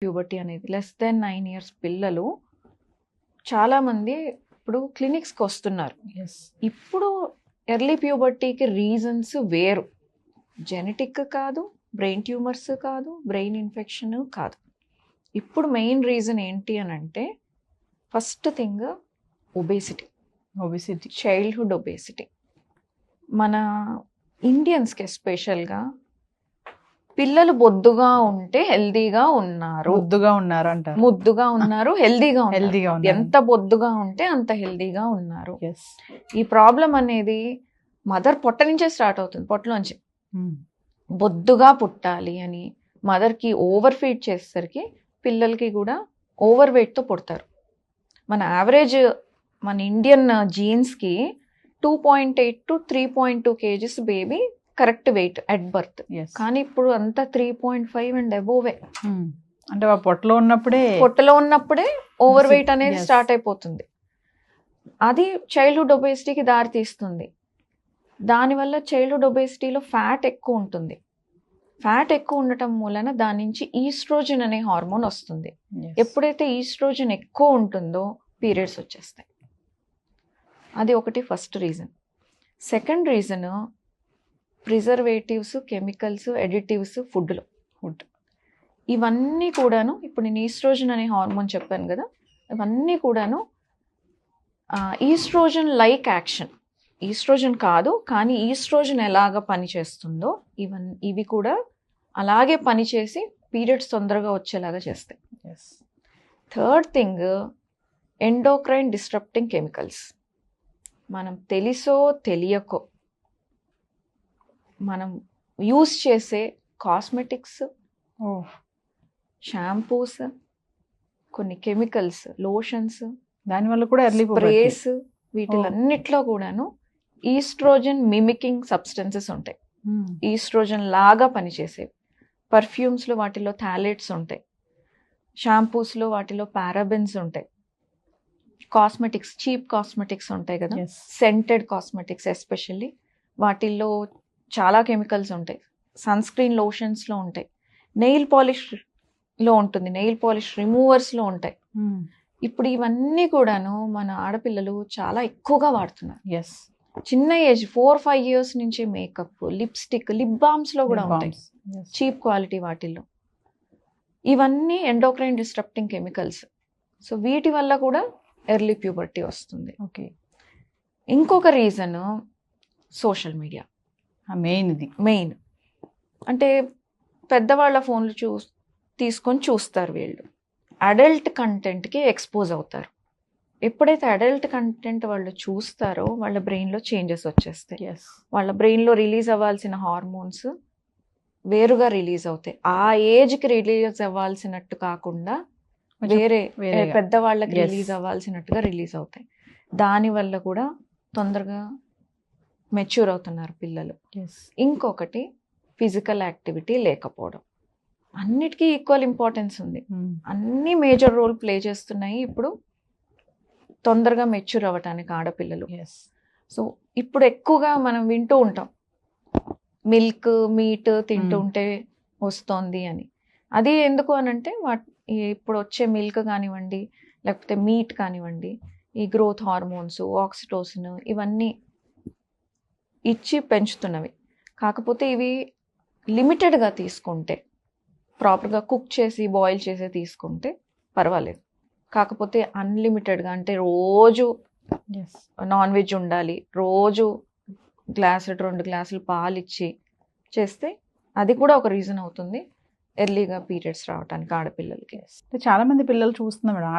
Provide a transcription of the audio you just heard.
Puberty అనేది less than 9 years పిల్లలు చాలామంది ఇప్పుడు క్లినిక్స్కి వస్తున్నారు. ఇప్పుడు ఎర్లీ ప్యూబర్టీకి రీజన్స్ వేరు, జెనెటిక్ కాదు, బ్రెయిన్ ట్యూమర్స్ కాదు, బ్రెయిన్ ఇన్ఫెక్షన్ కాదు. ఇప్పుడు మెయిన్ రీజన్ ఏంటి అని అంటే first thing obesity, childhood obesity. మన ఇండియన్స్కి ఎస్పెషల్గా పిల్లలు బొద్దుగా ఉంటే హెల్దీగా ఉన్నారు, ముద్దుగా ఉన్నారు, హెల్దీగా ఉన్నారు. ఎంత బొద్దుగా ఉంటే అంత హెల్దీగా ఉన్నారు. ఈ ప్రాబ్లం అనేది మదర్ పొట్ట నుంచే స్టార్ట్ అవుతుంది. పొట్టలోంచి బొద్దుగా పుట్టాలి అని మదర్కి ఓవర్ ఫీడ్ చేసేసరికి పిల్లలకి కూడా ఓవర్ వెయిట్తో పుడతారు. మన యావరేజ్ మన ఇండియన్ జీన్స్కి 2.8 to 3.2 kgs baby correct weight at birth. కానీ ఇప్పుడు అంతా 3.5 అండ్ అబోవే. అంటే పొట్టలో ఉన్నప్పుడే ఓవర్ వెయిట్ అనేది స్టార్ట్ అయిపోతుంది. అది చైల్డ్హుడ్ ఒబేసిటీకి దారి తీస్తుంది. దానివల్ల చైల్డ్హుడ్ ఒబేసిటీలో ఫ్యాట్ ఎక్కువ ఉంటుంది. ఫ్యాట్ ఎక్కువ ఉండటం మూలన దాని నుంచి ఈస్ట్రోజన్ అనే హార్మోన్ వస్తుంది. ఎప్పుడైతే ఈస్ట్రోజన్ ఎక్కువ ఉంటుందో పీరియడ్స్ వచ్చేస్తాయి. అది ఒకటి first reason. Second reason preservatives, chemicals, additives food. ఇవన్నీ కూడాను ఇప్పుడు నేను ఈస్ట్రోజన్ అనే హార్మోన్ చెప్పాను కదా, ఇవన్నీ కూడాను ఈస్ట్రోజన్ లైక్ యాక్షన్. ఈస్ట్రోజన్ కాదు కానీ ఈస్ట్రోజన్ ఎలాగ పనిచేస్తుందో ఇవి కూడా అలాగే పనిచేసి పీరియడ్స్ తొందరగా వచ్చేలాగా చేస్తాయి. Third thing endocrine disrupting chemicals. మనం తెలుసో తెలియకో మనం యూస్ చేసే కాస్మెటిక్స్, షాంపూస్, కొన్ని కెమికల్స్, లోషన్స్, దానివల్ల కూడా స్ప్రేస్, వీటిలన్నిట్లో కూడాను ఈస్ట్రోజన్ మిమికింగ్ సబ్స్టెన్సెస్ ఉంటాయి. ఈస్ట్రోజన్ లాగా పనిచేసేవి. పర్ఫ్యూమ్స్లో వాటిలో థాలేట్స్ ఉంటాయి, షాంపూస్లో వాటిలో పారాబెన్స్ ఉంటాయి, కాస్మెటిక్స్, చీప్ కాస్మెటిక్స్ ఉంటాయి కదా, సెంటెడ్ కాస్మెటిక్స్ ఎస్పెషల్లీ వాటిల్లో చాలా కెమికల్స్ ఉంటాయి. సన్ స్క్రీన్ లోషన్స్లో ఉంటాయి, నెయిల్ పాలిష్లో ఉంటుంది, నెయిల్ పాలిష్ రిమూవర్స్లో ఉంటాయి. ఇప్పుడు ఇవన్నీ కూడాను మన ఆడపిల్లలు చాలా ఎక్కువగా వాడుతున్నారు. చిన్న ఏజ్ 4-5 years నుంచి మేకప్, లిప్స్టిక్, లిప్ బామ్స్లో కూడా ఉంటాయి చీప్ క్వాలిటీ వాటిల్లో. ఇవన్నీ ఎండోక్రైన్ డిస్ట్రప్టింగ్ కెమికల్స్. సో వీటి వల్ల కూడా ఎర్లీ ప్యూబర్టీ వస్తుంది. ఇంకొక రీజన్ సోషల్ మీడియా. మెయిన్ అంటే పెద్దవాళ్ళ ఫోన్లు తీసుకొని చూస్తారు వీళ్ళు. అడల్ట్ కంటెంట్కి ఎక్స్పోజ్ అవుతారు. ఎప్పుడైతే అడల్ట్ కంటెంట్ వాళ్ళు చూస్తారో వాళ్ళ బ్రెయిన్లో చేంజెస్ వచ్చేస్తాయి. వాళ్ళ బ్రెయిన్లో రిలీజ్ అవ్వాల్సిన హార్మోన్స్ వేరుగా రిలీజ్ అవుతాయి. ఆ ఏజ్కి రిలీజ్ అవ్వాల్సినట్టు కాకుండా వేరే పెద్దవాళ్ళకి రిలీజ్ అవ్వాల్సినట్టుగా రిలీజ్ అవుతాయి. దానివల్ల కూడా తొందరగా మెచ్యూర్ అవుతున్నారు పిల్లలు. ఇంకొకటి ఫిజికల్ యాక్టివిటీ లేకపోవడం. అన్నిటికీ ఈక్వల్ ఇంపార్టెన్స్ ఉంది. అన్ని మేజర్ రోల్ ప్లే చేస్తున్నాయి ఇప్పుడు తొందరగా మెచ్యూర్ అవ్వటానికి ఆడపిల్లలు. సో ఇప్పుడు ఎక్కువగా మనం వింటూ ఉంటాం మిల్క్, మీట్ తింటుంటే వస్తుంది అని. అది ఎందుకు అనంటే ఇప్పుడు వచ్చే మిల్క్ కానివ్వండి, లేకపోతే మీట్ కానివ్వండి, ఈ గ్రోత్ హార్మోన్స్, ఆక్సిటోసిన్ ఇవన్నీ ఇచ్చి పెంచుతున్నవి. కాకపోతే ఇవి లిమిటెడ్గా తీసుకుంటే, ప్రాపర్గా కుక్ చేసి బాయిల్ చేసి తీసుకుంటే పర్వాలేదు. కాకపోతే అన్లిమిటెడ్గా అంటే రోజు నాన్ వెజ్ ఉండాలి, రోజు 1-2 గ్లాసులు పాలు ఇచ్చి చేస్తే అది కూడా ఒక రీజన్ అవుతుంది ఎర్లీగా పీరియడ్స్ రావడానికి ఆడపిల్లలకి. చాలా మంది పిల్లలు చూస్తున్నాం మేడం.